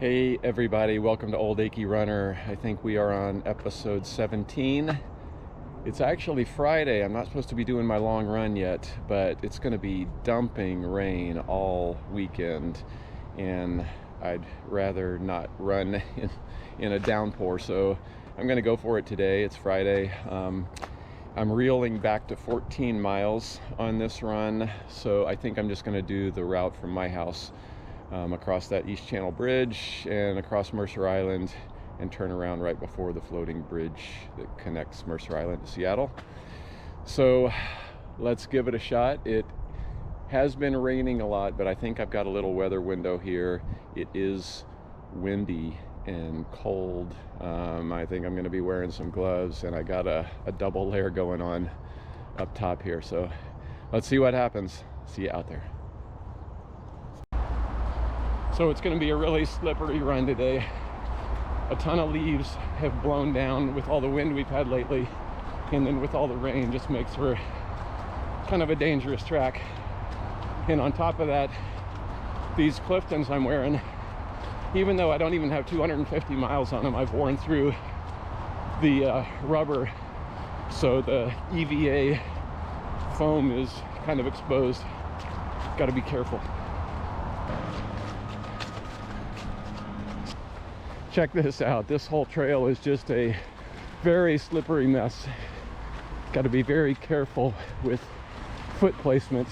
Hey everybody, welcome to Old Achy Runner. I think we are on episode 17. It's actually Friday. I'm not supposed to be doing my long run yet, but it's going to be dumping rain all weekend, and I'd rather not run in a downpour, so I'm going to go for it today. It's Friday. I'm reeling back to 14 miles on this run, so I think I'm just going to do the route from my house across that East Channel Bridge and across Mercer Island and turn around right before the floating bridge that connects Mercer Island to Seattle. So let's give it a shot. It has been raining a lot, but I think I've got a little weather window here. It is windy and cold. I think I'm going to be wearing some gloves, and I got a double layer going on up top here. So let's see what happens. See you out there. So it's going to be a really slippery run today. A ton of leaves have blown down with all the wind we've had lately, and then with all the rain, just makes for kind of a dangerous track. And on top of that, these Cliftons I'm wearing, even though I don't even have 250 miles on them, I've worn through the rubber, so the EVA foam is kind of exposed. Got to be careful. Check this out. This whole trail is just a very slippery mess. Got to be very careful with foot placement.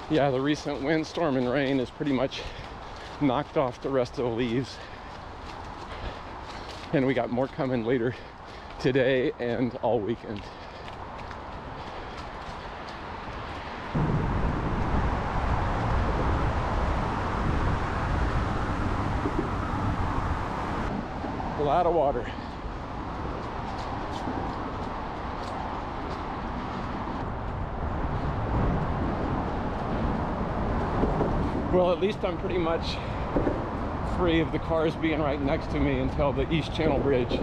Yeah, the recent windstorm and rain has pretty much knocked off the rest of the leaves. And we got more coming later today and all weekend. A lot of water. Well, at least I'm pretty much free of the cars being right next to me until the East Channel Bridge,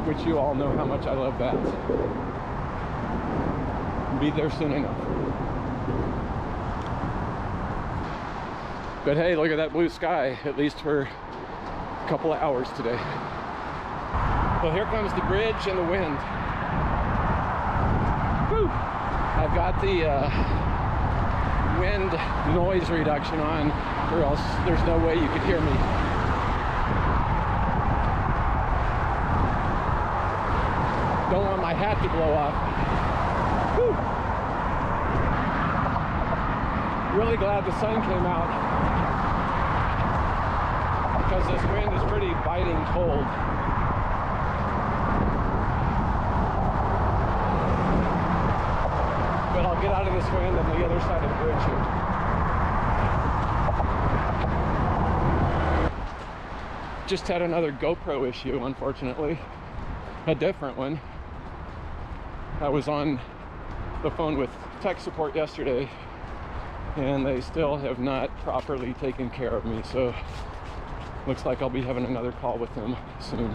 which you all know how much I love that. Be there soon enough. But hey, look at that blue sky, at least for couple of hours today. Well, here comes the bridge and the wind. Woo! I've got the wind noise reduction on, or else there's no way you could hear me. Don't want my hat to blow off. Woo! Really glad the sun came out, because this wind is pretty biting cold. But I'll get out of this wind on the other side of the bridge here. Just had another GoPro issue, unfortunately. A different one. I was on the phone with tech support yesterday, and they still have not properly taken care of me, so looks like I'll be having another call with them soon.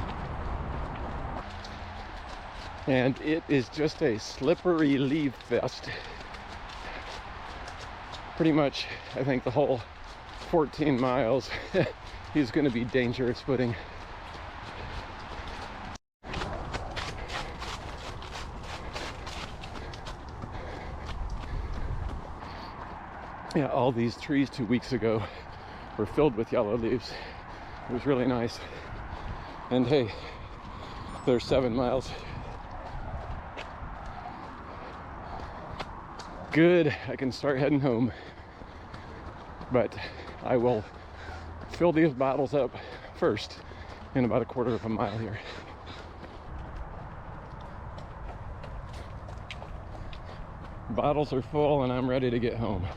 And it is just a slippery leaf fest. Pretty much, I think the whole 14 miles is going to be dangerous footing. Yeah, all these trees 2 weeks ago were filled with yellow leaves. It was really nice. And hey, there's 7 miles. Good, I can start heading home. But I will fill these bottles up first in about a quarter of a mile here. Bottles are full and I'm ready to get home.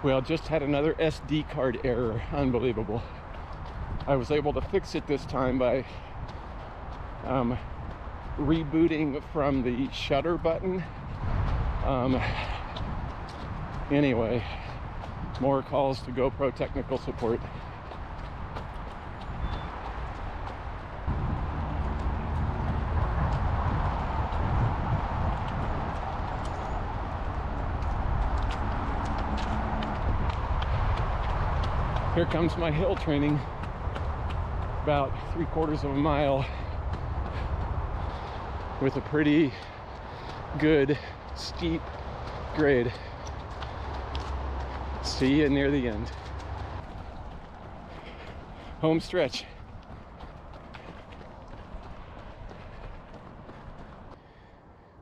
Well, just had another SD card error. Unbelievable. I was able to fix it this time by rebooting from the shutter button. Anyway, more calls to GoPro technical support. Here comes my hill training, about 3/4 of a mile with a pretty good steep grade. See you near the end. Home stretch.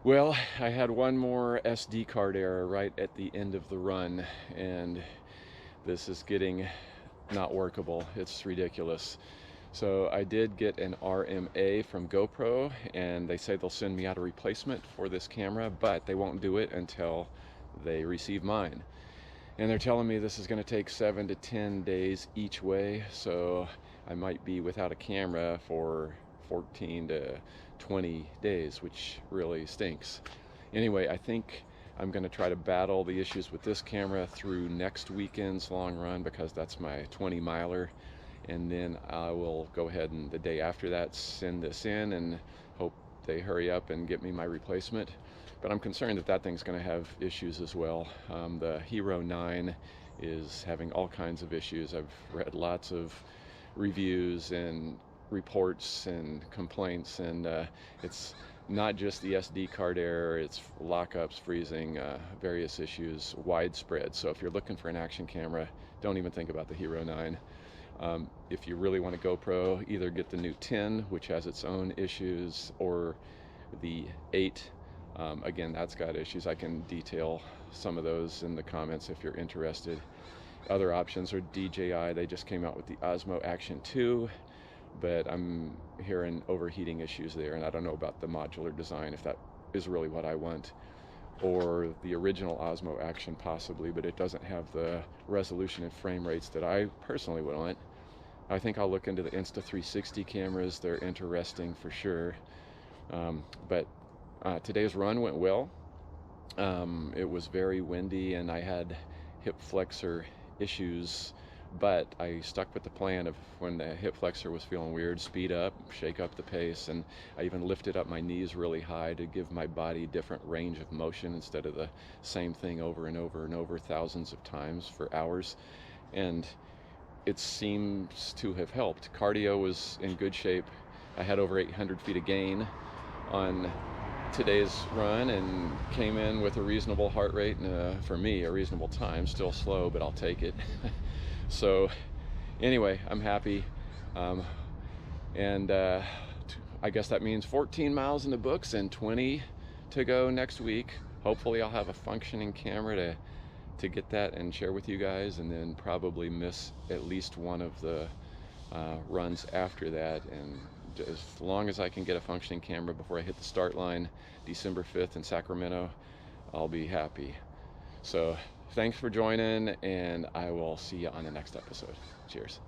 Well, I had one more SD card error right at the end of the run, and this is getting not workable. It's ridiculous. So I did get an RMA from GoPro, and they say they'll send me out a replacement for this camera, but they won't do it until they receive mine. And they're telling me this is going to take 7 to 10 days each way, so I might be without a camera for 14 to 20 days, which really stinks. Anyway, I think I'm going to try to battle the issues with this camera through next weekend's long run, because that's my 20 miler, and then I will go ahead and the day after that send this in and hope they hurry up and get me my replacement. But I'm concerned that that thing's going to have issues as well. The Hero 9 is having all kinds of issues. I've read lots of reviews and reports and complaints, and it's not just the SD card error, it's lockups, freezing, various issues, widespread. So if you're looking for an action camera, don't even think about the Hero 9. If you really want a GoPro, either get the new 10, which has its own issues, or the 8. Again, that's got issues. I can detail some of those in the comments if you're interested. Other options are DJI. They just came out with the Osmo Action 2, but I'm hearing overheating issues there, and I don't know about the modular design, if that is really what I want. Or the original Osmo Action possibly, but it doesn't have the resolution and frame rates that I personally would want. I think I'll look into the Insta360 cameras. They're interesting for sure. But today's run went well. It was very windy and I had hip flexor issues, but I stuck with the plan of, when the hip flexor was feeling weird, speed up, shake up the pace, and I even lifted up my knees really high to give my body different range of motion instead of the same thing over and over and over thousands of times for hours. And it seems to have helped. Cardio was in good shape. I had over 800 feet of gain on today's run and came in with a reasonable heart rate and for me a reasonable time. Still slow, but I'll take it. So anyway, I'm happy, and I guess that means 14 miles in the books and 20 to go next week. Hopefully I'll have a functioning camera to get that and share with you guys, and then probably miss at least one of the runs after that. And as long as I can get a functioning camera before I hit the start line December 5th in Sacramento, I'll be happy. So thanks for joining, and I will see you on the next episode. Cheers.